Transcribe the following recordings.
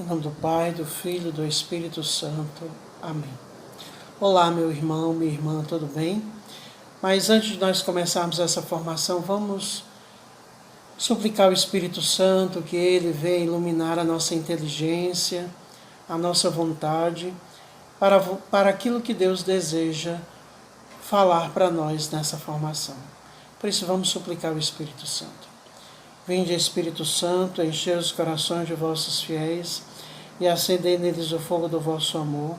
Em nome do Pai, do Filho e do Espírito Santo. Amém. Olá, meu irmão, minha irmã, tudo bem? Mas antes de nós começarmos essa formação, vamos suplicar ao Espírito Santo que Ele venha iluminar a nossa inteligência, a nossa vontade, para aquilo que Deus deseja falar para nós nessa formação. Por isso, vamos suplicar ao Espírito Santo. Vinde, Espírito Santo, enchei os corações de vossos fiéis e acendei neles o fogo do vosso amor.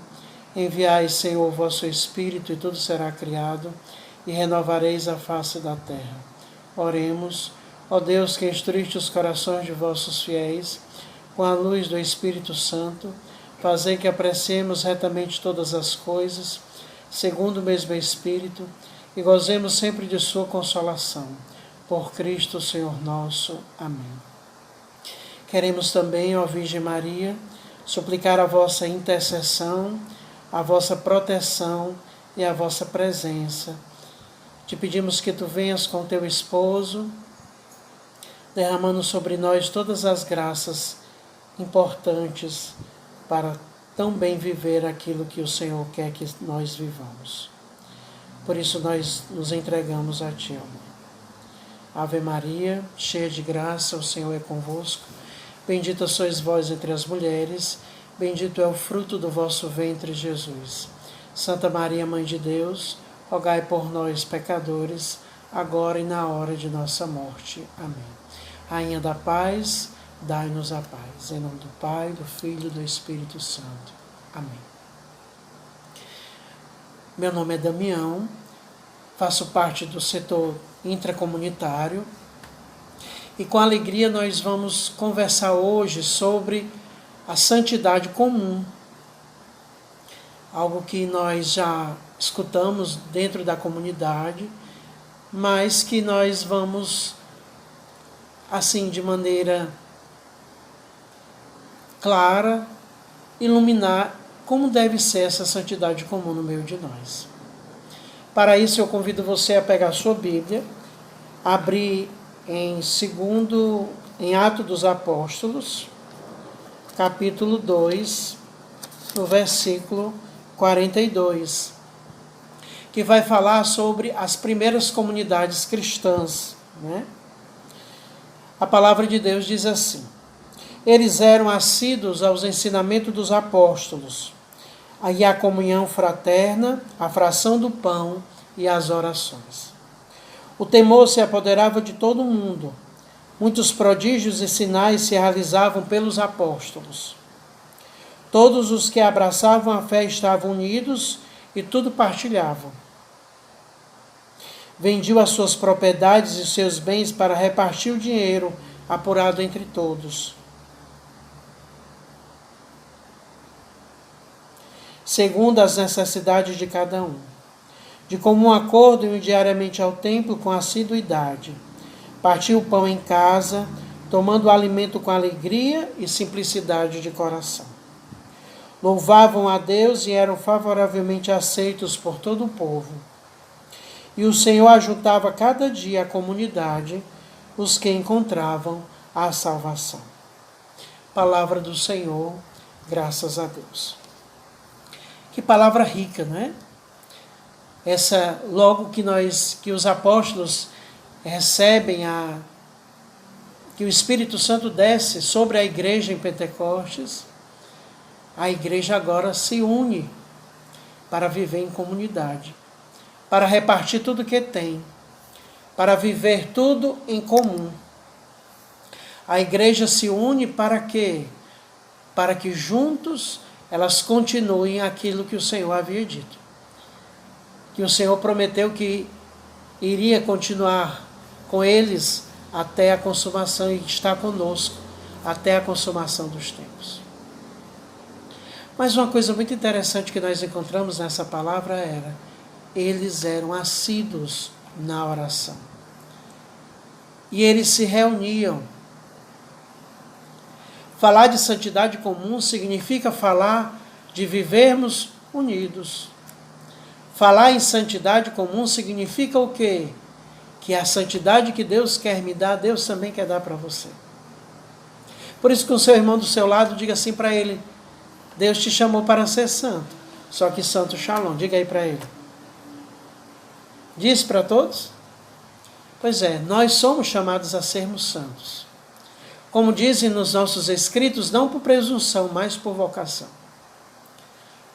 Enviai, Senhor, o vosso Espírito, e tudo será criado, e renovareis a face da terra. Oremos, ó Deus, que instruiste os corações de vossos fiéis, com a luz do Espírito Santo, fazei que apreciemos retamente todas as coisas, segundo o mesmo Espírito, e gozemos sempre de sua consolação. Por Cristo, Senhor nosso. Amém. Queremos também, ó Virgem Maria, suplicar a vossa intercessão, a vossa proteção e a vossa presença. Te pedimos que tu venhas com teu esposo, derramando sobre nós todas as graças importantes para tão bem viver aquilo que o Senhor quer que nós vivamos. Por isso nós nos entregamos a ti, amor. Ave Maria, cheia de graça, o Senhor é convosco. Bendita sois vós entre as mulheres, bendito é o fruto do vosso ventre, Jesus. Santa Maria, Mãe de Deus, rogai por nós, pecadores, agora e na hora de nossa morte. Amém. Rainha da paz, dai-nos a paz. Em nome do Pai, do Filho e do Espírito Santo. Amém. Meu nome é Damião, faço parte do setor intracomunitário e com alegria nós vamos conversar hoje sobre a santidade comum, algo que nós já escutamos dentro da comunidade, mas que nós vamos, assim, de maneira clara, iluminar como deve ser essa santidade comum no meio de nós. Para isso, eu convido você a pegar a sua Bíblia, abrir em Atos dos Apóstolos, capítulo 2, no versículo 42, que vai falar sobre as primeiras comunidades cristãs, né? A palavra de Deus diz assim: eles eram assíduos aos ensinamentos dos apóstolos, aí a comunhão fraterna, a fração do pão e as orações. O temor se apoderava de todo mundo. Muitos prodígios e sinais se realizavam pelos apóstolos. Todos os que abraçavam a fé estavam unidos e tudo partilhavam. Vendiam as suas propriedades e seus bens para repartir o dinheiro apurado entre todos, segundo as necessidades de cada um. De comum acordo, iam diariamente ao templo com assiduidade. Partiam o pão em casa, tomando o alimento com alegria e simplicidade de coração. Louvavam a Deus e eram favoravelmente aceitos por todo o povo. E o Senhor ajuntava cada dia à comunidade os que encontravam a salvação. Palavra do Senhor, graças a Deus. Que palavra rica, não é? Essa, logo que os apóstolos recebem que o Espírito Santo desce sobre a igreja em Pentecostes, a igreja agora se une para viver em comunidade, para repartir tudo que tem, para viver tudo em comum. A igreja se une para quê? Para que juntos elas continuem aquilo que o Senhor havia dito. Que o Senhor prometeu que iria continuar com eles até a consumação e está conosco até a consumação dos tempos. Mas uma coisa muito interessante que nós encontramos nessa palavra era: eles eram assíduos na oração. E eles se reuniam. Falar de santidade comum significa falar de vivermos unidos. Falar em santidade comum significa o quê? Que a santidade que Deus quer me dar, Deus também quer dar para você. Por isso, com o seu irmão do seu lado, diga assim para ele: Deus te chamou para ser santo, só que santo Shalom. Diga aí para ele. Diz para todos? Pois é, nós somos chamados a sermos santos. Como dizem nos nossos escritos, não por presunção, mas por vocação.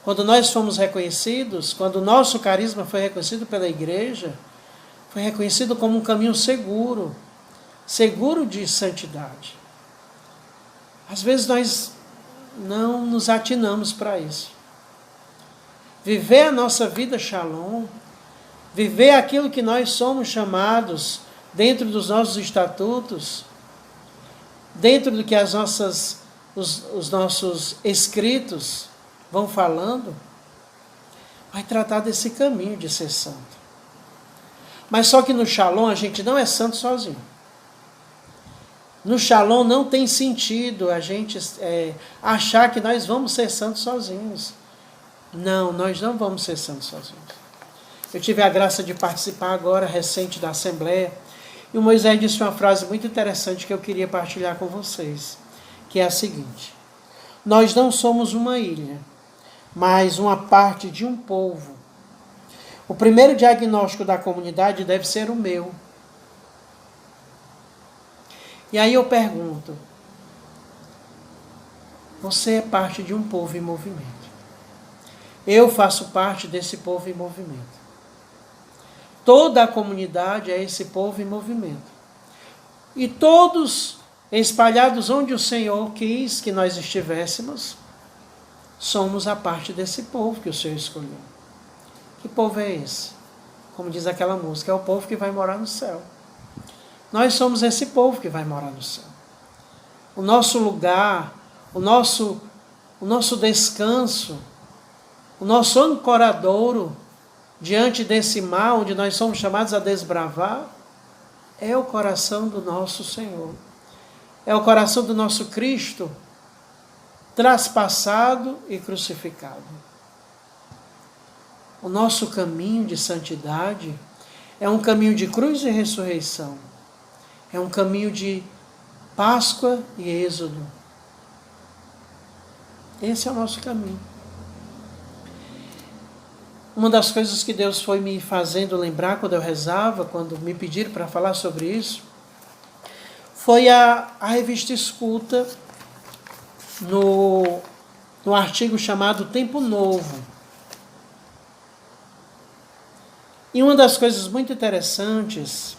Quando nós fomos reconhecidos, quando o nosso carisma foi reconhecido pela igreja, foi reconhecido como um caminho seguro, seguro de santidade. Às vezes nós não nos atinamos para isso. Viver a nossa vida Shalom, viver aquilo que nós somos chamados dentro dos nossos estatutos, dentro do que os nossos escritos vão falando, vai tratar desse caminho de ser santo. Mas só que no Shalom a gente não é santo sozinho. No Shalom não tem sentido a gente achar que nós vamos ser santos sozinhos. Não, nós não vamos ser santos sozinhos. Eu tive a graça de participar agora, recente, da Assembleia, e o Moisés disse uma frase muito interessante que eu queria partilhar com vocês, que é a seguinte: nós não somos uma ilha, mas uma parte de um povo. O primeiro diagnóstico da comunidade deve ser o meu. E aí eu pergunto: você é parte de um povo em movimento. Eu faço parte desse povo em movimento. Toda a comunidade é esse povo em movimento. E todos espalhados onde o Senhor quis que nós estivéssemos, somos a parte desse povo que o Senhor escolheu. Que povo é esse? Como diz aquela música, é o povo que vai morar no céu. Nós somos esse povo que vai morar no céu. O nosso lugar, o nosso descanso, o nosso ancoradouro diante desse mal, onde nós somos chamados a desbravar, é o coração do nosso Senhor. É o coração do nosso Cristo, traspassado e crucificado. O nosso caminho de santidade é um caminho de cruz e ressurreição. É um caminho de Páscoa e Êxodo. Esse é o nosso caminho. Uma das coisas que Deus foi me fazendo lembrar quando eu rezava, quando me pediram para falar sobre isso, foi a revista Escuta, no artigo chamado Tempo Novo. E uma das coisas muito interessantes,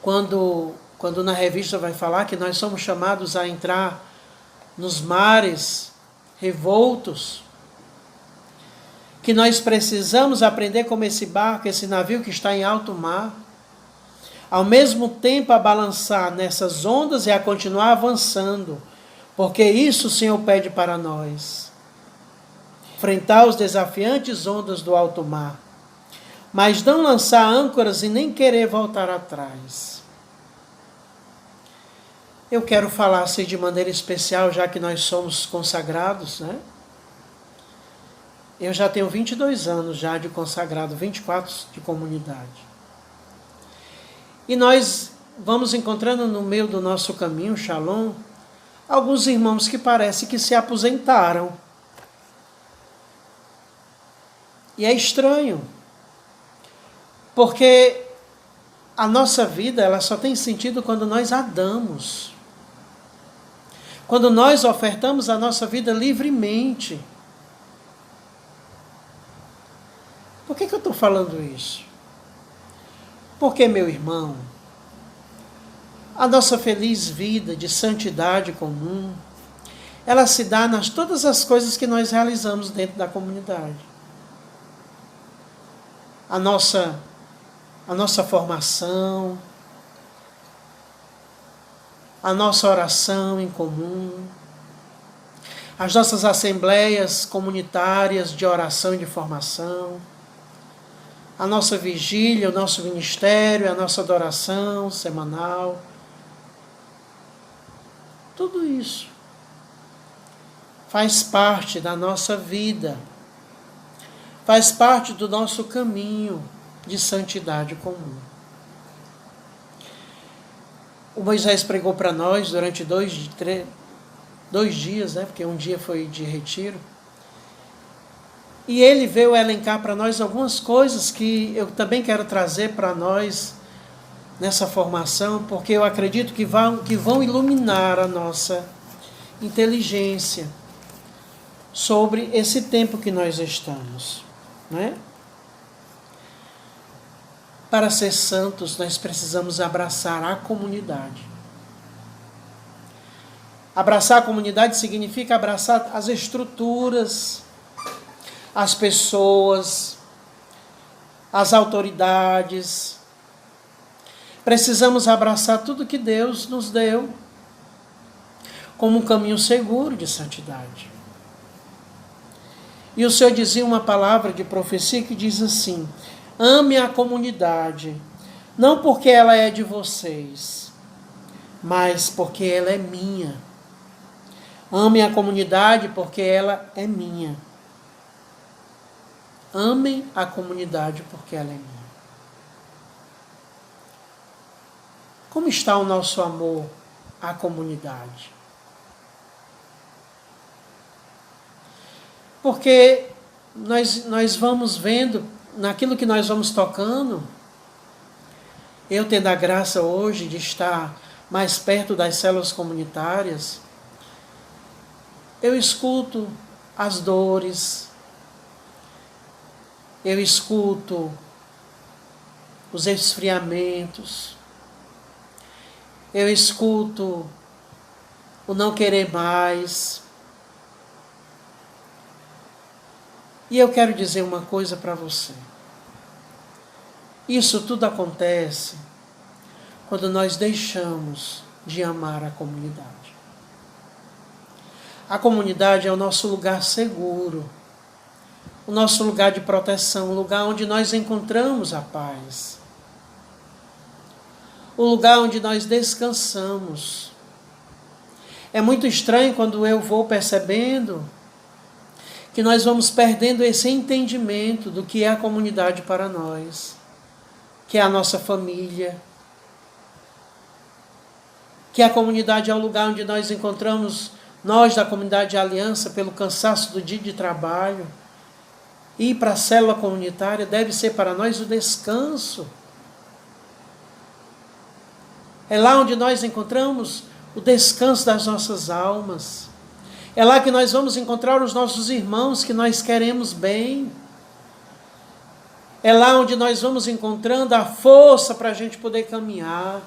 quando na revista vai falar que nós somos chamados a entrar nos mares revoltos, que nós precisamos aprender como esse barco, esse navio que está em alto mar, ao mesmo tempo a balançar nessas ondas e a continuar avançando, porque isso o Senhor pede para nós. Enfrentar os desafiantes ondas do alto mar, mas não lançar âncoras e nem querer voltar atrás. Eu quero falar assim de maneira especial, já que nós somos consagrados, né? Eu já tenho 22 anos já de consagrado, 24 de comunidade. E nós vamos encontrando no meio do nosso caminho, Shalom, alguns irmãos que parece que se aposentaram. E é estranho, porque a nossa vida ela só tem sentido quando nós a damos. Quando nós ofertamos a nossa vida livremente. Por que eu estou falando isso? Porque, meu irmão, a nossa feliz vida de santidade comum, ela se dá nas todas as coisas que nós realizamos dentro da comunidade. A nossa formação, a nossa oração em comum, as nossas assembleias comunitárias de oração e de formação, a nossa vigília, o nosso ministério, a nossa adoração semanal. Tudo isso faz parte da nossa vida, faz parte do nosso caminho de santidade comum. O Moisés pregou para nós durante 2 dias, né? Porque um dia foi de retiro. E ele veio elencar para nós algumas coisas que eu também quero trazer para nós nessa formação, porque eu acredito que vão iluminar a nossa inteligência sobre esse tempo que nós estamos, né? Para ser santos, nós precisamos abraçar a comunidade. Abraçar a comunidade significa abraçar as estruturas, as pessoas, as autoridades. Precisamos abraçar tudo que Deus nos deu como um caminho seguro de santidade. E o Senhor dizia uma palavra de profecia que diz assim: ame a comunidade, não porque ela é de vocês, mas porque ela é minha. Ame a comunidade porque ela é minha. Amem a comunidade porque ela é minha. Como está o nosso amor à comunidade? Porque nós vamos vendo, naquilo que nós vamos tocando, eu tendo a graça hoje de estar mais perto das células comunitárias, eu escuto as dores, eu escuto os esfriamentos, eu escuto o não querer mais. E eu quero dizer uma coisa para você. Isso tudo acontece quando nós deixamos de amar a comunidade. A comunidade é o nosso lugar seguro, o nosso lugar de proteção, o lugar onde nós encontramos a paz, o lugar onde nós descansamos. É muito estranho quando eu vou percebendo que nós vamos perdendo esse entendimento do que é a comunidade para nós, que é a nossa família, que a comunidade é o lugar onde nós encontramos, nós da comunidade de aliança, pelo cansaço do dia de trabalho, ir para a célula comunitária deve ser para nós o descanso. É lá onde nós encontramos o descanso das nossas almas. É lá que nós vamos encontrar os nossos irmãos que nós queremos bem. É lá onde nós vamos encontrando a força para a gente poder caminhar,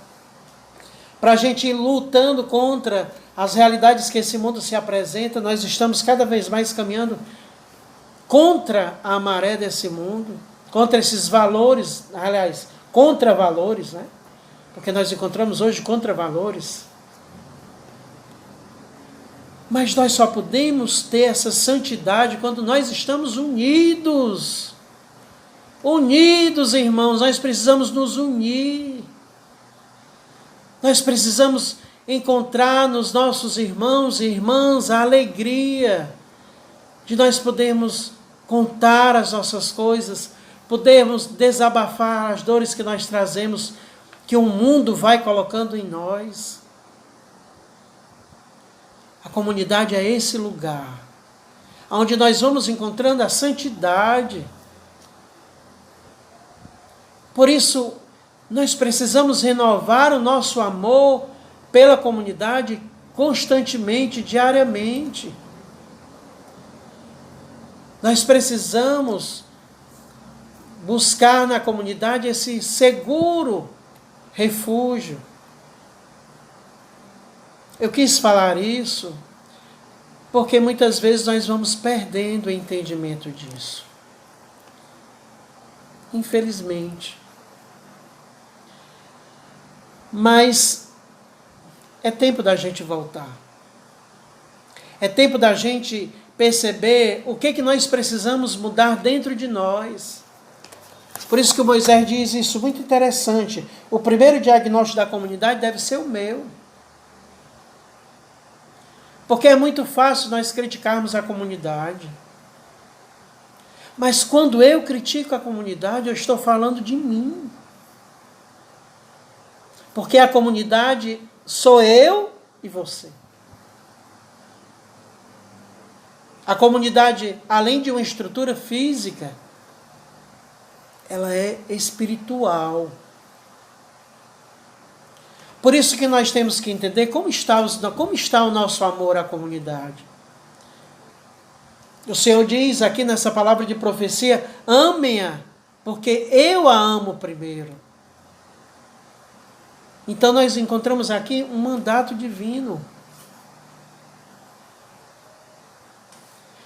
para a gente ir lutando contra as realidades que esse mundo se apresenta. Nós estamos cada vez mais caminhando contra a maré desse mundo, contra esses valores, aliás, contra-valores, né? Porque nós encontramos hoje contra-valores. Mas nós só podemos ter essa santidade quando nós estamos unidos. Unidos, irmãos, nós precisamos nos unir. Nós precisamos encontrar nos nossos irmãos e irmãs a alegria de nós podermos contar as nossas coisas, podermos desabafar as dores que nós trazemos, que o mundo vai colocando em nós. A comunidade é esse lugar onde nós vamos encontrando a santidade. Por isso, nós precisamos renovar o nosso amor pela comunidade constantemente, diariamente. Nós precisamos buscar na comunidade esse seguro refúgio. Eu quis falar isso porque muitas vezes nós vamos perdendo o entendimento disso. Infelizmente. Mas é tempo da gente voltar. É tempo da gente perceber o que nós precisamos mudar dentro de nós. Por isso que o Moisés diz isso, muito interessante. O primeiro diagnóstico da comunidade deve ser o meu. Porque é muito fácil nós criticarmos a comunidade. Mas quando eu critico a comunidade, eu estou falando de mim. Porque a comunidade sou eu e você. A comunidade, além de uma estrutura física, ela é espiritual. Por isso que nós temos que entender como está o nosso amor à comunidade. O Senhor diz aqui nessa palavra de profecia, amem-a, porque eu a amo primeiro. Então nós encontramos aqui um mandato divino.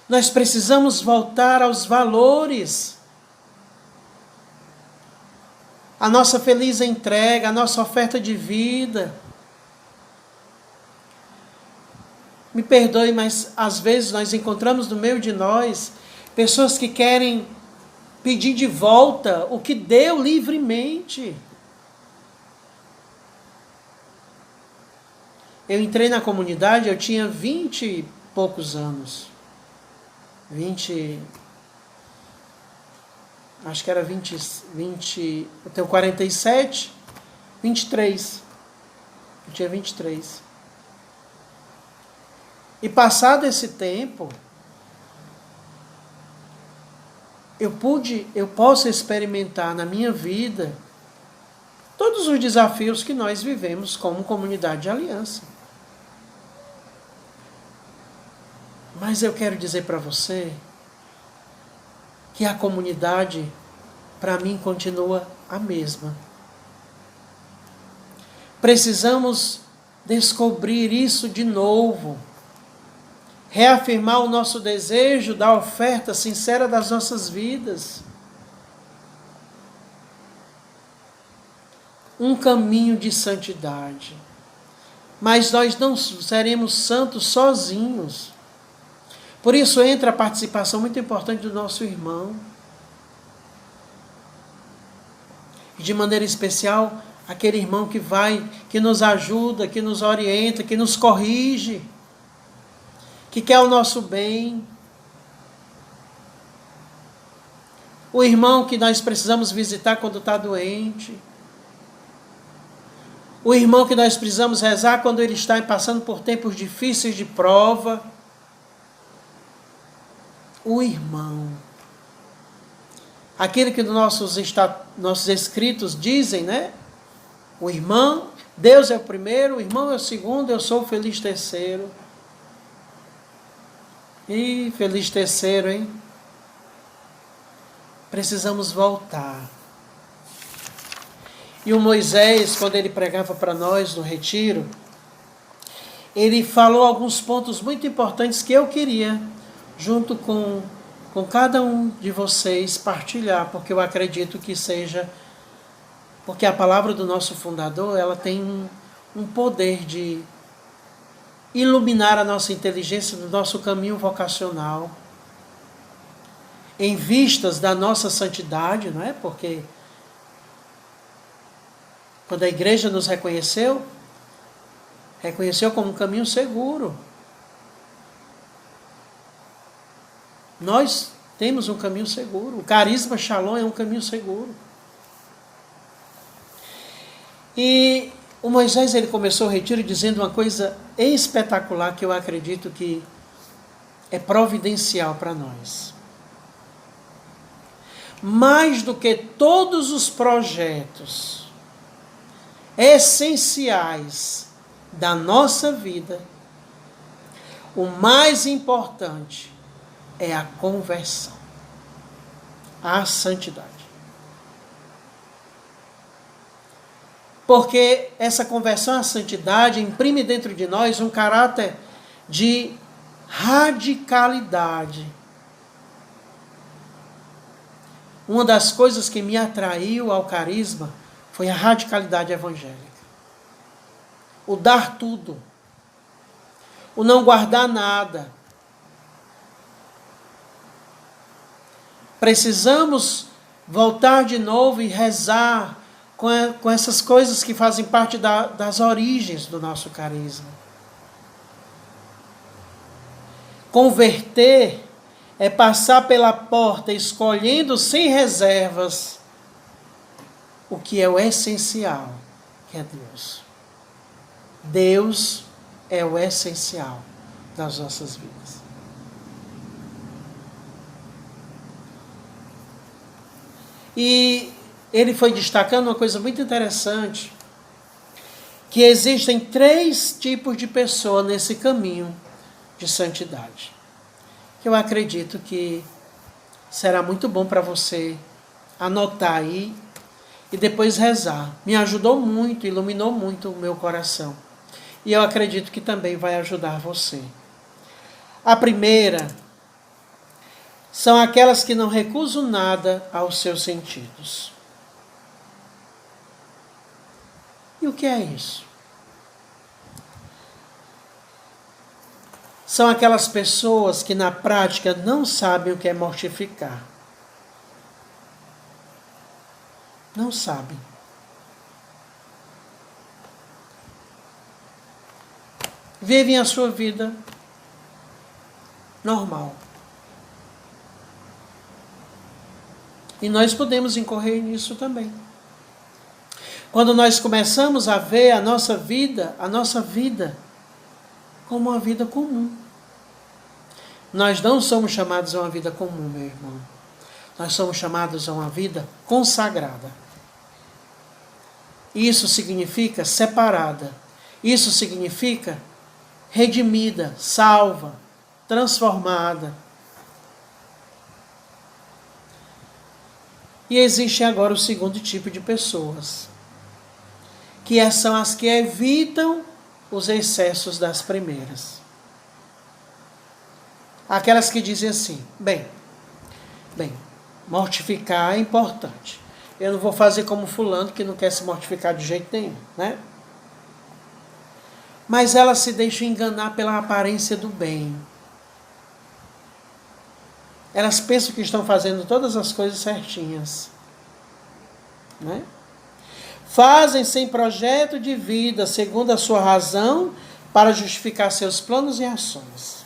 Nós precisamos voltar aos valores. A nossa feliz entrega, a nossa oferta de vida. Me perdoe, mas às vezes nós encontramos no meio de nós pessoas que querem pedir de volta o que deu livremente. Eu entrei na comunidade, eu tinha 20 e poucos anos. Acho que era 20, eu tenho 47, 23. Eu tinha 23. E passado esse tempo, eu posso experimentar na minha vida todos os desafios que nós vivemos como comunidade de aliança. Mas eu quero dizer para você que a comunidade, para mim, continua a mesma. Precisamos descobrir isso de novo. Reafirmar o nosso desejo da oferta sincera das nossas vidas. Um caminho de santidade. Mas nós não seremos santos sozinhos. Por isso entra a participação muito importante do nosso irmão. E de maneira especial, aquele irmão que nos ajuda, que nos orienta, que nos corrige, que quer o nosso bem. O irmão que nós precisamos visitar quando está doente. O irmão que nós precisamos rezar quando ele está passando por tempos difíceis de prova. O irmão. Aquele que nossos escritos dizem, né? O irmão, Deus é o primeiro, o irmão é o segundo, eu sou o feliz terceiro. Ih, feliz terceiro, hein? Precisamos voltar. E o Moisés, quando ele pregava para nós no retiro, ele falou alguns pontos muito importantes que eu queria, junto com cada um de vocês, partilhar, porque eu acredito que seja, porque a palavra do nosso fundador, ela tem um poder de iluminar a nossa inteligência no nosso caminho vocacional, em vistas da nossa santidade, não é? Porque quando a igreja nos reconheceu como um caminho seguro. Nós temos um caminho seguro. O carisma Shalom é um caminho seguro. E o Moisés, ele começou o retiro dizendo uma coisa espetacular que eu acredito que é providencial para nós. Mais do que todos os projetos essenciais da nossa vida, o mais importante é a conversão, a santidade. Porque essa conversão à santidade imprime dentro de nós um caráter de radicalidade. Uma das coisas que me atraiu ao carisma foi a radicalidade evangélica. O dar tudo. O não guardar nada. Precisamos voltar de novo e rezar com essas coisas que fazem parte das origens do nosso carisma. Converter é passar pela porta escolhendo sem reservas o que é o essencial, que é Deus. Deus é o essencial das nossas vidas. E ele foi destacando uma coisa muito interessante, que existem 3 tipos de pessoa nesse caminho de santidade. Que eu acredito que será muito bom para você anotar aí e depois rezar. Me ajudou muito, iluminou muito o meu coração. E eu acredito que também vai ajudar você. A primeira são aquelas que não recusam nada aos seus sentidos. E o que é isso? São aquelas pessoas que na prática não sabem o que é mortificar. Não sabem. Vivem a sua vida normal. E nós podemos incorrer nisso também. Quando nós começamos a ver a nossa vida como uma vida comum. Nós não somos chamados a uma vida comum, meu irmão. Nós somos chamados a uma vida consagrada. Isso significa separada. Isso significa redimida, salva, transformada. E existe agora o segundo tipo de pessoas, que são as que evitam os excessos das primeiras. Aquelas que dizem assim, bem, mortificar é importante. Eu não vou fazer como fulano que não quer se mortificar de jeito nenhum, né? Mas elas se deixam enganar pela aparência do bem. Elas pensam que estão fazendo todas as coisas certinhas, né? Fazem sem projeto de vida, segundo a sua razão, para justificar seus planos e ações.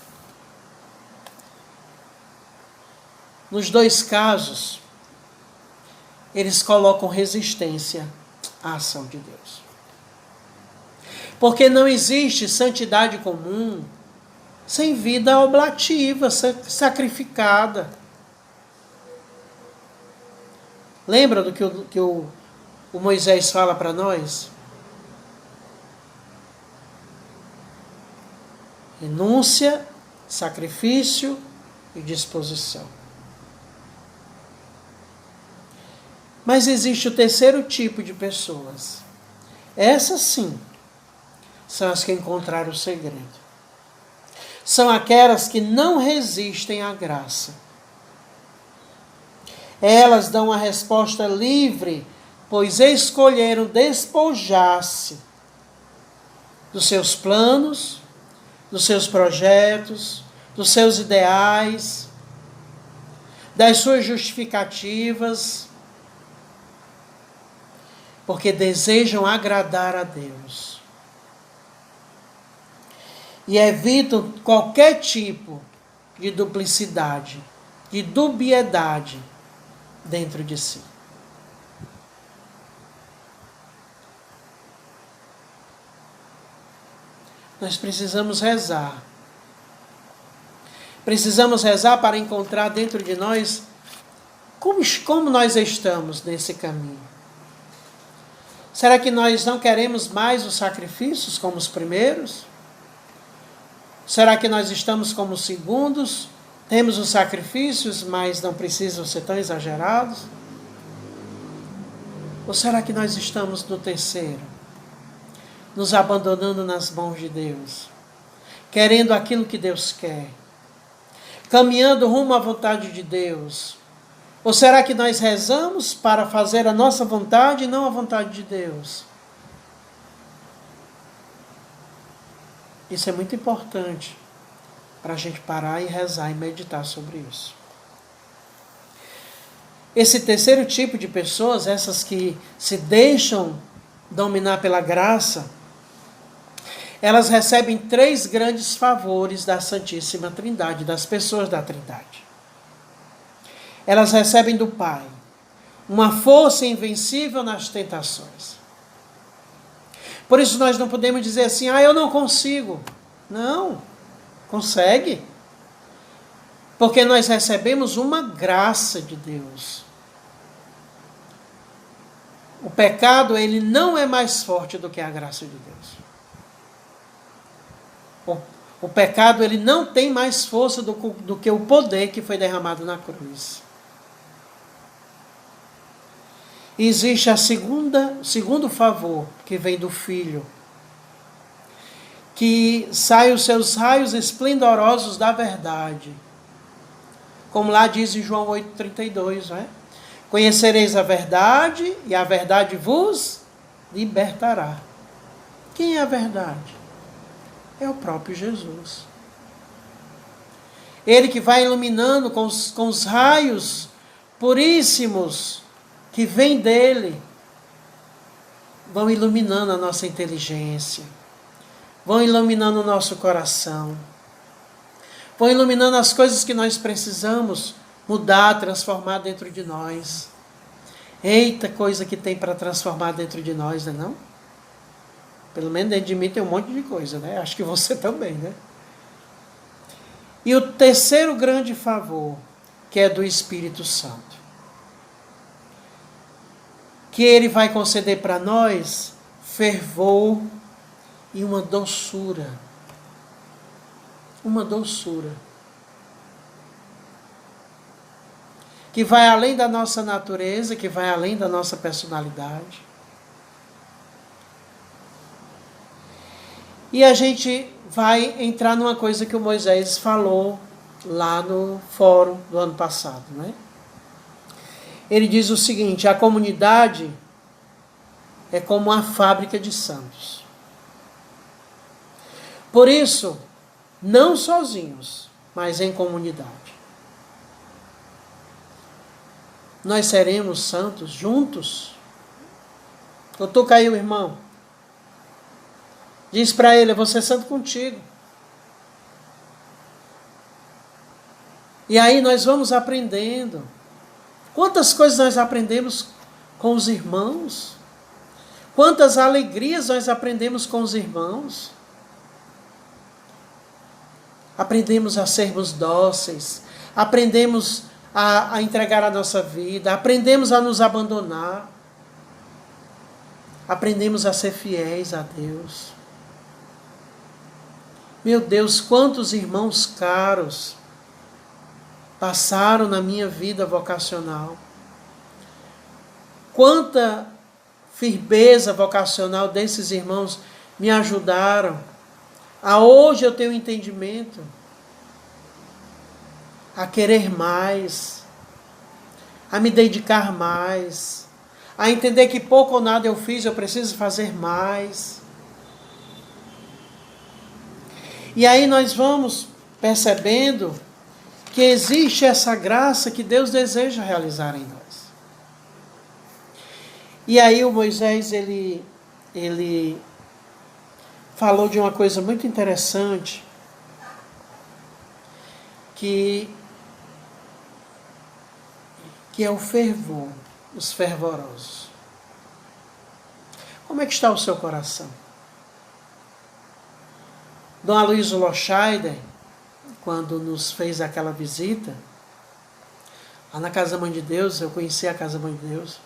Nos 2 casos, eles colocam resistência à ação de Deus. Porque não existe santidade comum sem vida oblativa, sacrificada. Lembra do que o Moisés fala para nós? Renúncia, sacrifício e disposição. Mas existe o terceiro tipo de pessoas. Essas sim, são as que encontraram o segredo. São aquelas que não resistem à graça. Elas dão uma resposta livre, pois escolheram despojar-se dos seus planos, dos seus projetos, dos seus ideais, das suas justificativas, porque desejam agradar a Deus. E evitam qualquer tipo de duplicidade, de dubiedade dentro de si. Nós precisamos rezar. Precisamos rezar para encontrar dentro de nós como nós estamos nesse caminho. Será que nós não queremos mais os sacrifícios como os primeiros? Será que nós estamos como os segundos? Temos os sacrifícios, mas não precisam ser tão exagerados? Ou será que nós estamos no terceiro? Nos abandonando nas mãos de Deus? Querendo aquilo que Deus quer? Caminhando rumo à vontade de Deus? Ou será que nós rezamos para fazer a nossa vontade e não a vontade de Deus? Isso é muito importante para a gente parar e rezar e meditar sobre isso. Esse terceiro tipo de pessoas, essas que se deixam dominar pela graça, elas recebem 3 grandes favores da Santíssima Trindade, das pessoas da Trindade. Elas recebem do Pai uma força invencível nas tentações. Por isso nós não podemos dizer assim, eu não consigo. Não, consegue. Porque nós recebemos uma graça de Deus. O pecado, ele não é mais forte do que a graça de Deus. O pecado, ele não tem mais força do que o poder que foi derramado na cruz. E existe o segundo favor, que vem do Filho, que sai os seus raios esplendorosos da verdade. Como lá diz em João 8,32, não é? Conhecereis a verdade, e a verdade vos libertará. Quem é a verdade? É o próprio Jesus. Ele que vai iluminando com os raios puríssimos que vêm dele, vão iluminando a nossa inteligência, vão iluminando o nosso coração, vão iluminando as coisas que nós precisamos mudar, transformar dentro de nós. Eita coisa que tem para transformar dentro de nós, não é não? Pelo menos dentro de mim tem um monte de coisa, né? Acho que você também, né? E o terceiro grande favor, que é do Espírito Santo, que ele vai conceder para nós fervor e uma doçura. Uma doçura. Que vai além da nossa natureza, que vai além da nossa personalidade. E a gente vai entrar numa coisa que o Moisés falou lá no fórum do ano passado, né? Ele diz o seguinte: a comunidade é como uma fábrica de santos. Por isso, não sozinhos, mas em comunidade. Nós seremos santos juntos. Cutuca aí o irmão. Diz para ele, eu vou ser santo contigo. E aí nós vamos aprendendo. Quantas coisas nós aprendemos com os irmãos? Quantas alegrias nós aprendemos com os irmãos? Aprendemos a sermos dóceis, aprendemos a entregar a nossa vida, aprendemos a nos abandonar, aprendemos a ser fiéis a Deus. Meu Deus, quantos irmãos caros passaram na minha vida vocacional. Quanta firmeza vocacional desses irmãos me ajudaram a hoje eu ter um entendimento, a querer mais, a me dedicar mais, a entender que pouco ou nada eu fiz, eu preciso fazer mais. E aí nós vamos percebendo que existe essa graça que Deus deseja realizar em nós. E aí o Moisés, ele falou de uma coisa muito interessante, que é o fervor, os fervorosos. Como é que está o seu coração? Dom Aloysio Loscheider, quando nos fez aquela visita, lá na Casa Mãe de Deus, eu conheci a Casa Mãe de Deus,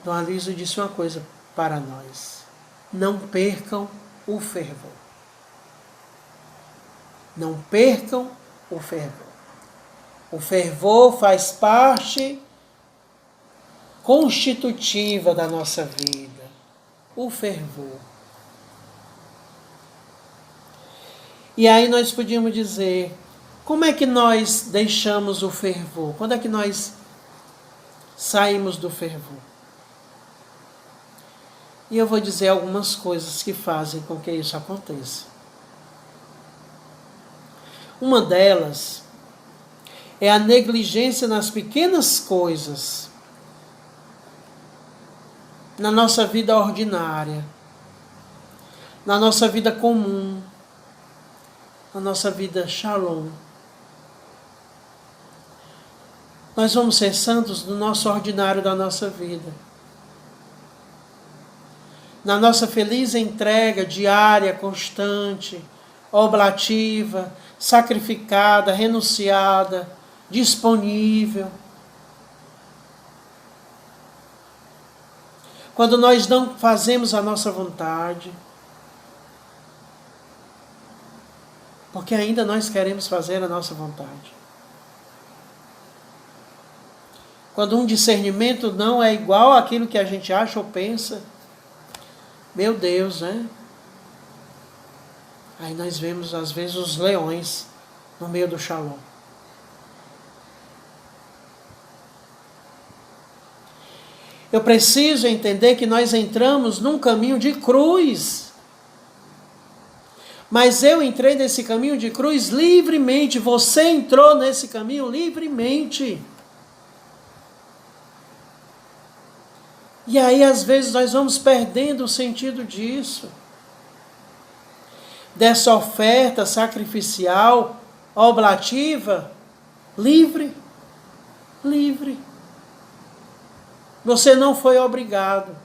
Dom Aloysio disse uma coisa para nós: não percam o fervor. Não percam o fervor. O fervor faz parte constitutiva da nossa vida. O fervor. E aí nós podíamos dizer, como é que nós deixamos o fervor? Quando é que nós saímos do fervor? E eu vou dizer algumas coisas que fazem com que isso aconteça. Uma delas é a negligência nas pequenas coisas, na nossa vida ordinária, na nossa vida comum, na nossa vida shalom. Nós vamos ser santos no nosso ordinário da nossa vida. na nossa feliz entrega diária, constante, oblativa, sacrificada, renunciada, disponível. Quando nós não fazemos a nossa vontade, porque ainda nós queremos fazer a nossa vontade. Quando um discernimento não é igual àquilo que a gente acha ou pensa, meu Deus, né? Aí nós vemos às vezes os leões no meio do Shalom. Eu preciso entender que nós entramos num caminho de cruz. Mas eu entrei nesse caminho de cruz livremente. Você entrou nesse caminho livremente. E aí, às vezes, nós vamos perdendo o sentido disso. Dessa oferta sacrificial, oblativa, livre. Livre. Você não foi obrigado.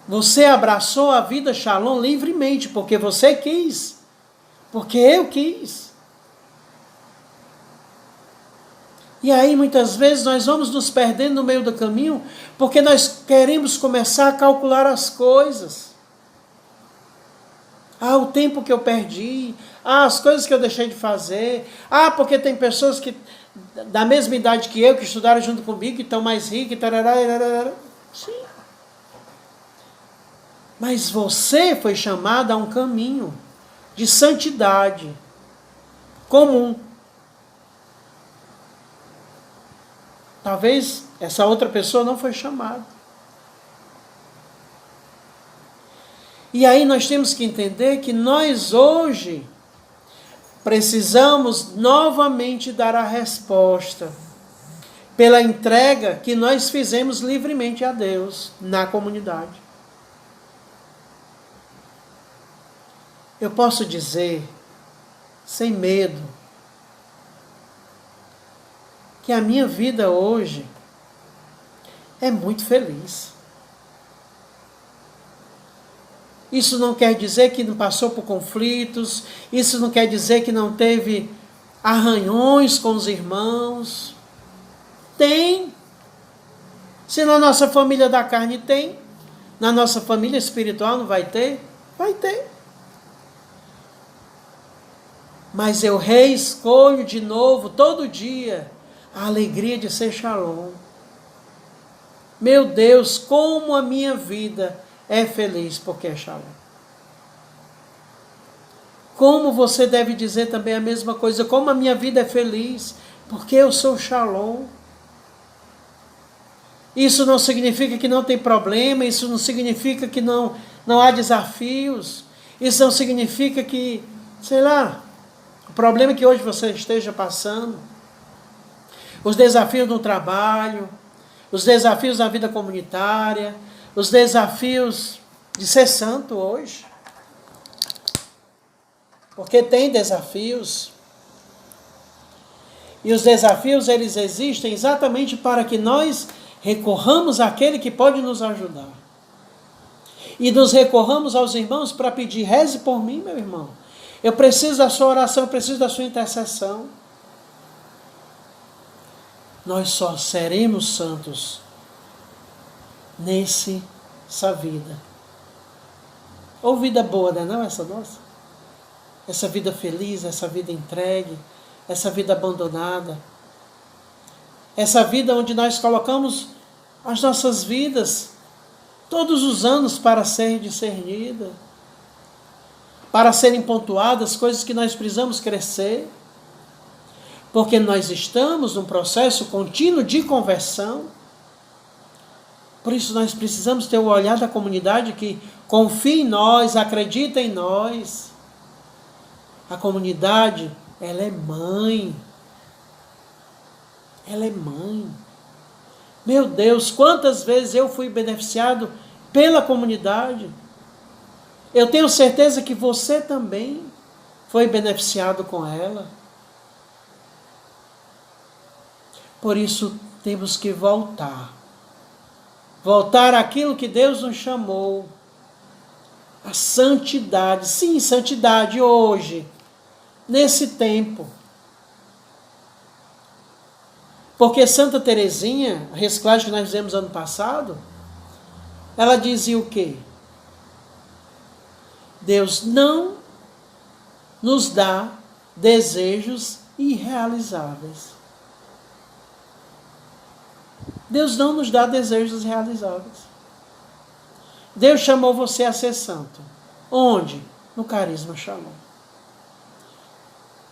Você abraçou a vida Shalom livremente, porque você quis. Porque eu quis. E aí, muitas vezes, nós vamos nos perdendo no meio do caminho, porque nós queremos começar a calcular as coisas. Ah, o tempo que eu perdi. Ah, as coisas que eu deixei de fazer. Ah, porque tem pessoas que da mesma idade que eu, que estudaram junto comigo, que estão mais ricos, sim. Mas você foi chamado a um caminho de santidade comum. Talvez essa outra pessoa não foi chamada. E aí nós temos que entender que nós hoje precisamos novamente dar a resposta pela entrega que nós fizemos livremente a Deus na comunidade. Eu posso dizer, sem medo, que a minha vida hoje é muito feliz. Isso não quer dizer que não passou por conflitos, isso não quer dizer que não teve arranhões com os irmãos. Tem. Se na nossa família da carne tem, na nossa família espiritual não vai ter? Vai ter. Mas eu reescolho de novo, todo dia, a alegria de ser Shalom. Meu Deus, como a minha vida é feliz porque é Shalom. Como você deve dizer também a mesma coisa, como a minha vida é feliz porque eu sou Shalom. Isso não significa que não tem problema, isso não significa que não há desafios, isso não significa que, sei lá, o problema que hoje você esteja passando, os desafios no trabalho, os desafios na vida comunitária, os desafios de ser santo hoje. Porque tem desafios. E os desafios, eles existem exatamente para que nós recorramos àquele que pode nos ajudar. E nos recorramos aos irmãos para pedir, reze por mim, meu irmão. Eu preciso da sua oração, eu preciso da sua intercessão. Nós só seremos santos nessa vida. Ou vida boa, não é não, essa nossa? Essa vida feliz, essa vida entregue, essa vida abandonada. Essa vida onde nós colocamos as nossas vidas todos os anos para ser discernida, para serem pontuadas coisas que nós precisamos crescer, porque nós estamos num processo contínuo de conversão. Por isso nós precisamos ter o olhar da comunidade que confia em nós, acredita em nós. A comunidade, ela é mãe. Ela é mãe. Meu Deus, quantas vezes eu fui beneficiado pela comunidade. Eu tenho certeza que você também foi beneficiado com ela. Por isso temos que voltar Voltar àquilo que Deus nos chamou. A santidade. Sim, santidade hoje. Nesse tempo. Porque Santa Teresinha, a reciclagem que nós fizemos ano passado, ela dizia o quê? Deus não nos dá desejos irrealizáveis. Deus não nos dá desejos realizáveis. Deus chamou você a ser santo. Onde? No carisma Shalom.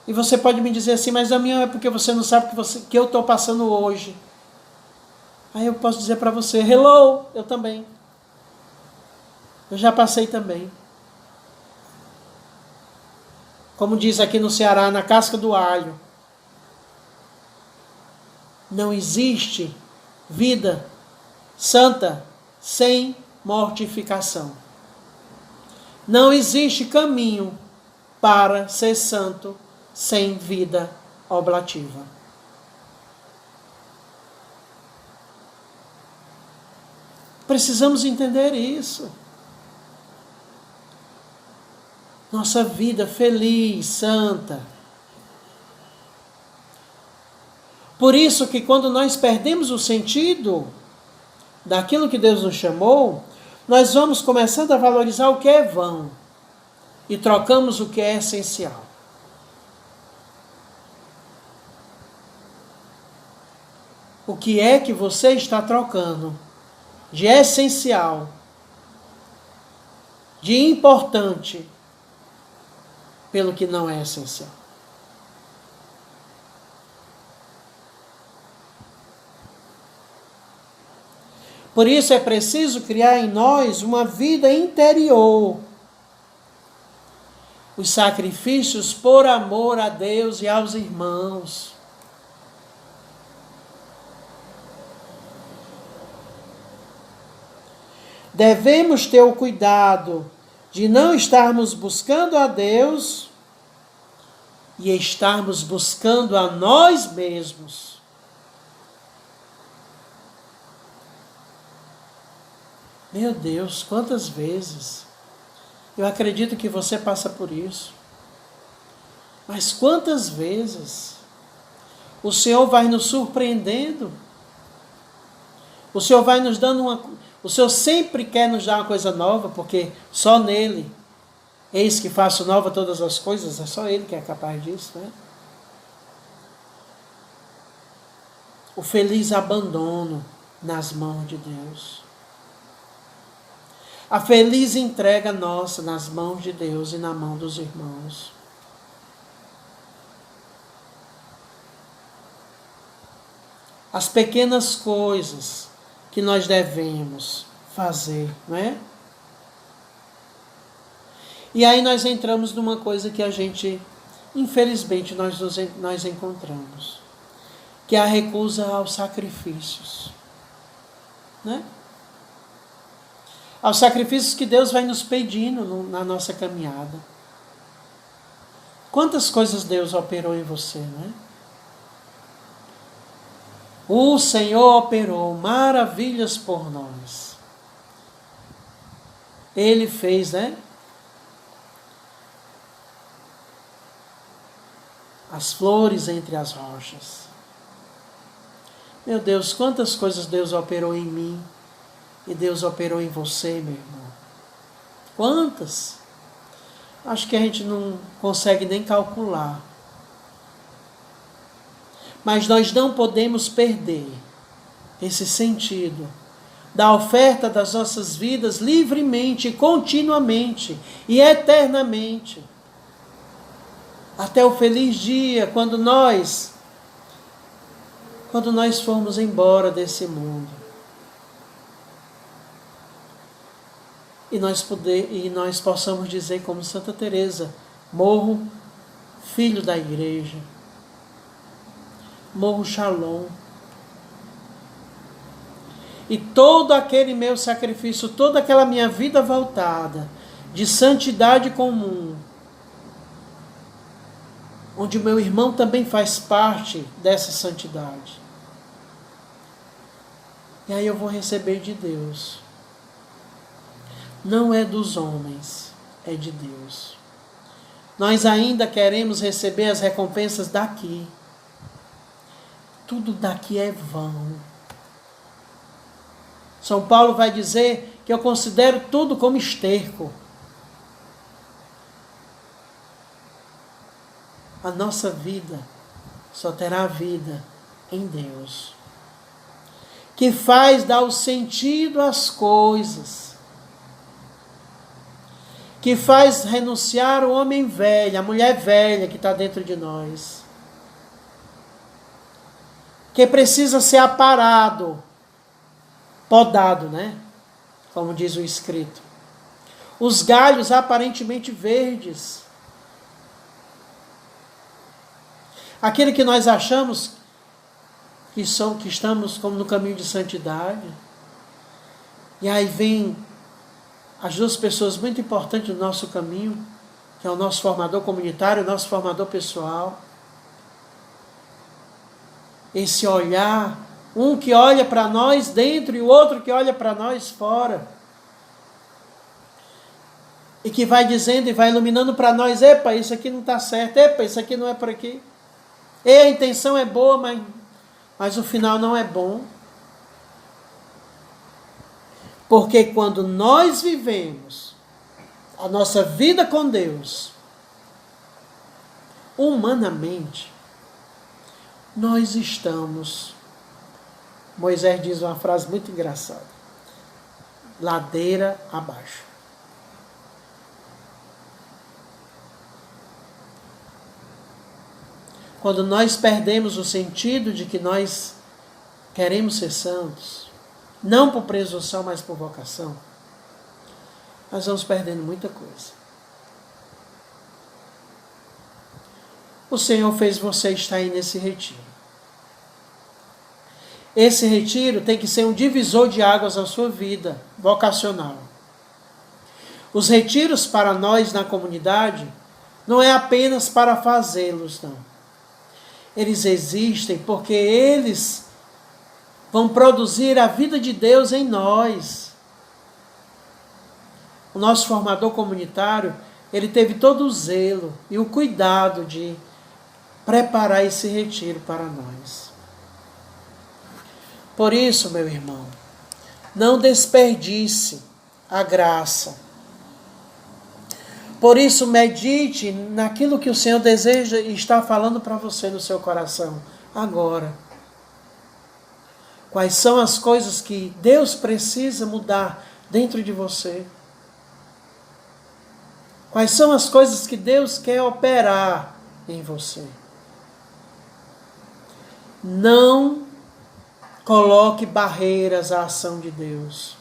E você pode me dizer assim, mas Damião, é porque você não sabe que eu estou passando hoje. Aí eu posso dizer para você, hello, eu também. Eu já passei também. Como diz aqui no Ceará, na casca do alho. Não existe vida santa sem mortificação. Não existe caminho para ser santo sem vida oblativa. Precisamos entender isso. Nossa vida feliz, santa. Por isso que quando nós perdemos o sentido daquilo que Deus nos chamou, nós vamos começando a valorizar o que é vão e trocamos o que é essencial. O que é que você está trocando de essencial, de importante, pelo que não é essencial? Por isso é preciso criar em nós uma vida interior. Os sacrifícios por amor a Deus e aos irmãos. Devemos ter o cuidado de não estarmos buscando a Deus e estarmos buscando a nós mesmos. Meu Deus, quantas vezes eu acredito que você passa por isso. Mas quantas vezes o Senhor vai nos surpreendendo? O Senhor vai nos dando o Senhor sempre quer nos dar uma coisa nova, porque só nele, eis que faço nova todas as coisas, é só Ele que é capaz disso, né? O feliz abandono nas mãos de Deus. A feliz entrega nossa nas mãos de Deus e na mão dos irmãos. As pequenas coisas que nós devemos fazer, não é? E aí nós entramos numa coisa que a gente, infelizmente, nós encontramos, que é a recusa aos sacrifícios, né? Aos sacrifícios que Deus vai nos pedindo na nossa caminhada. Quantas coisas Deus operou em você, não é? O Senhor operou maravilhas por nós. Ele fez, né? As flores entre as rochas. Meu Deus, quantas coisas Deus operou em mim e Deus operou em você, meu irmão. Quantas? Acho que a gente não consegue nem calcular. Mas nós não podemos perder esse sentido da oferta das nossas vidas livremente, continuamente e eternamente. Até o feliz dia, quando nós formos embora desse mundo. E nós possamos dizer como Santa Teresa, morro filho da igreja. Morro Shalom. E todo aquele meu sacrifício, toda aquela minha vida voltada de santidade comum, onde o meu irmão também faz parte dessa santidade. E aí eu vou receber de Deus. Não é dos homens, é de Deus. Nós ainda queremos receber as recompensas daqui. Tudo daqui é vão. São Paulo vai dizer que eu considero tudo como esterco. A nossa vida só terá vida em Deus, que faz dar o sentido às coisas, que faz renunciar o homem velho, a mulher velha que está dentro de nós, que precisa ser aparado, podado, né? Como diz o escrito. Os galhos aparentemente verdes, aquele que nós achamos que estamos como no caminho de santidade. E aí vem as duas pessoas muito importantes do nosso caminho, que é o nosso formador comunitário, o nosso formador pessoal. Esse olhar, um que olha para nós dentro e o outro que olha para nós fora. E que vai dizendo e vai iluminando para nós: epa, isso aqui não está certo, epa, isso aqui não é por aqui. E a intenção é boa, mas o final não é bom. Porque quando nós vivemos a nossa vida com Deus, humanamente, nós estamos, Moisés diz uma frase muito engraçada, ladeira abaixo. Quando nós perdemos o sentido de que nós queremos ser santos, não por presunção, mas por vocação, nós vamos perdendo muita coisa. O Senhor fez você estar aí nesse retiro. Esse retiro tem que ser um divisor de águas na sua vida vocacional. Os retiros para nós na comunidade não é apenas para fazê-los, não. Eles existem porque eles vão produzir a vida de Deus em nós. O nosso formador comunitário, ele teve todo o zelo e o cuidado de preparar esse retiro para nós. Por isso, meu irmão, não desperdice a graça. Por isso, medite naquilo que o Senhor deseja e está falando para você no seu coração agora. Quais são as coisas que Deus precisa mudar dentro de você? Quais são as coisas que Deus quer operar em você? Não coloque barreiras à ação de Deus.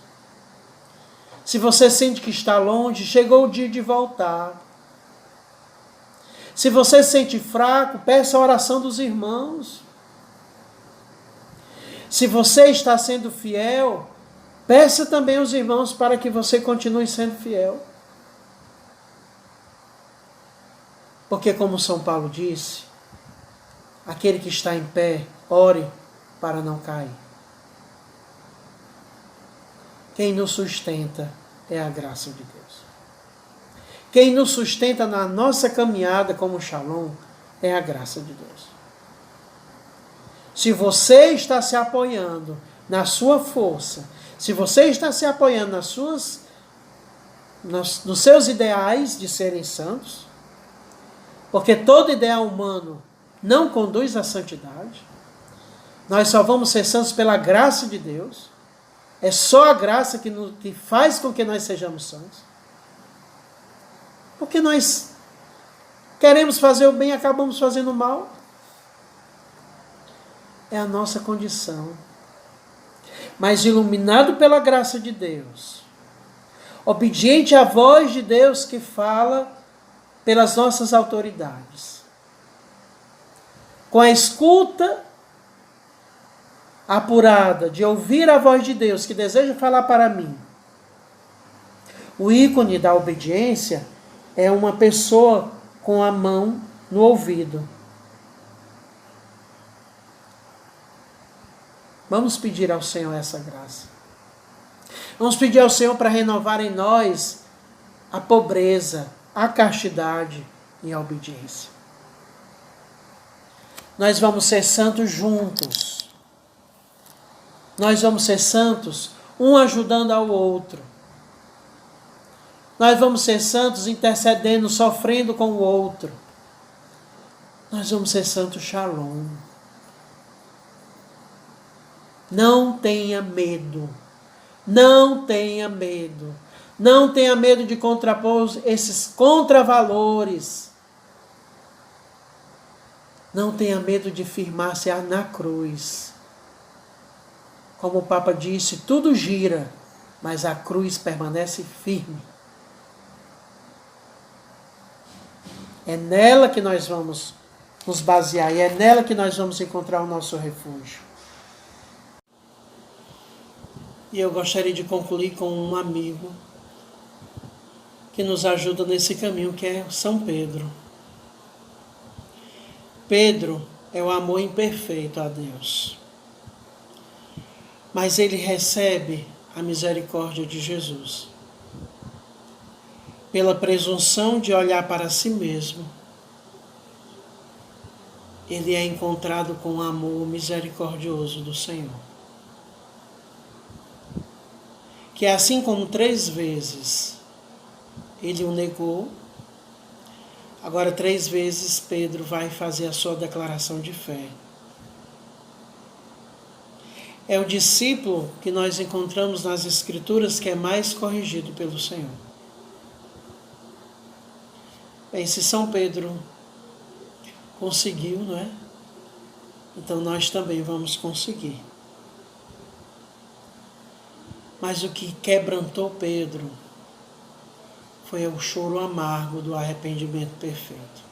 Se você sente que está longe, chegou o dia de voltar. Se você se sente fraco, peça a oração dos irmãos. Se você está sendo fiel, peça também aos irmãos para que você continue sendo fiel. Porque, como São Paulo disse, aquele que está em pé, ore para não cair. Quem nos sustenta é a graça de Deus. Quem nos sustenta na nossa caminhada como Shalom é a graça de Deus. Se você está se apoiando na sua força, se você está se apoiando nos seus ideais de serem santos, porque todo ideal humano não conduz à santidade, nós só vamos ser santos pela graça de Deus. É só a graça que faz com que nós sejamos santos. Porque nós queremos fazer o bem e acabamos fazendo o mal. É a nossa condição. Mas iluminado pela graça de Deus, obediente à voz de Deus que fala pelas nossas autoridades, com a escuta apurada de ouvir a voz de Deus que deseja falar para mim. O ícone da obediência é uma pessoa com a mão no ouvido. Vamos pedir ao Senhor essa graça. Vamos pedir ao Senhor para renovar em nós a pobreza, a castidade e a obediência. Nós vamos ser santos juntos. Nós vamos ser santos, um ajudando ao outro. Nós vamos ser santos intercedendo, sofrendo com o outro. Nós vamos ser santos shalom. Não tenha medo. Não tenha medo. Não tenha medo de contrapor esses contravalores. Não tenha medo de firmar-se na cruz. Como o Papa disse, tudo gira, mas a cruz permanece firme. É nela que nós vamos nos basear e é nela que nós vamos encontrar o nosso refúgio. E eu gostaria de concluir com um amigo que nos ajuda nesse caminho, que é São Pedro. Pedro é o amor imperfeito a Deus. Mas ele recebe a misericórdia de Jesus. Pela presunção de olhar para si mesmo, ele é encontrado com o amor misericordioso do Senhor. Que assim como 3 vezes ele o negou, agora 3 vezes Pedro vai fazer a sua declaração de fé. É o discípulo que nós encontramos nas Escrituras que é mais corrigido pelo Senhor. Bem, se São Pedro conseguiu, não é? Então nós também vamos conseguir. Mas o que quebrantou Pedro foi o choro amargo do arrependimento perfeito.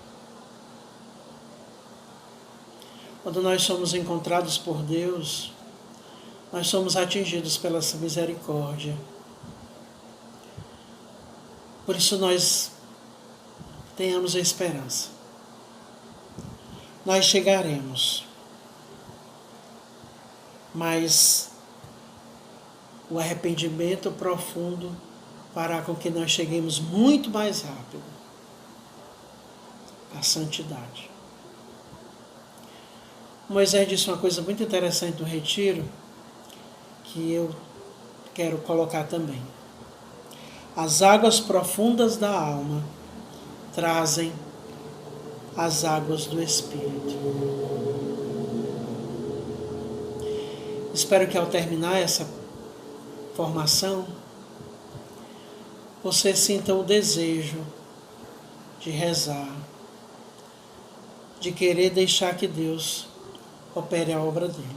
Quando nós somos encontrados por Deus, nós somos atingidos pela sua misericórdia. Por isso nós tenhamos a esperança. Nós chegaremos. Mas o arrependimento profundo fará com que nós cheguemos muito mais rápido à santidade. Moisés disse uma coisa muito interessante no retiro, que eu quero colocar também. As águas profundas da alma trazem as águas do Espírito. Espero que ao terminar essa formação, você sinta o desejo de rezar, de querer deixar que Deus opere a obra dele.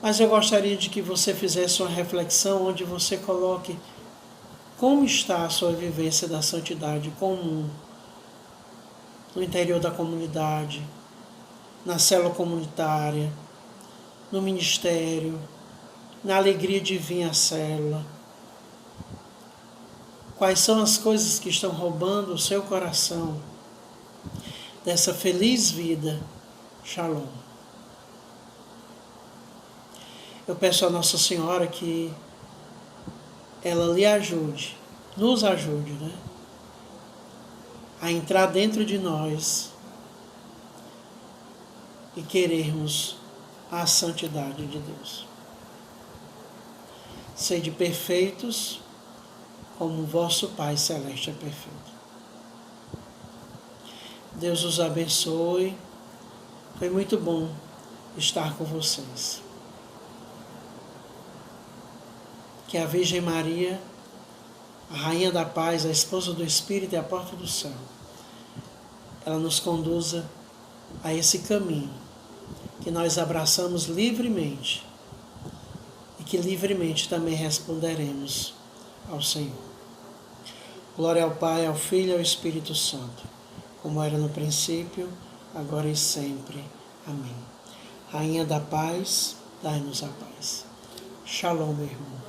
Mas eu gostaria de que você fizesse uma reflexão onde você coloque como está a sua vivência da santidade comum, no interior da comunidade, na célula comunitária, no ministério, na alegria de vir à célula. Quais são as coisas que estão roubando o seu coração dessa feliz vida? Shalom. Eu peço a Nossa Senhora que ela lhe ajude, nos ajude, né? A entrar dentro de nós e querermos a santidade de Deus. Sede perfeitos como o vosso Pai Celeste é perfeito. Deus os abençoe. Foi muito bom estar com vocês. Que a Virgem Maria, a Rainha da Paz, a Esposa do Espírito e a Porta do Céu, ela nos conduza a esse caminho que nós abraçamos livremente e que livremente também responderemos ao Senhor. Glória ao Pai, ao Filho e ao Espírito Santo, como era no princípio, agora e sempre. Amém. Rainha da Paz, dai-nos a paz. Shalom, meu irmão.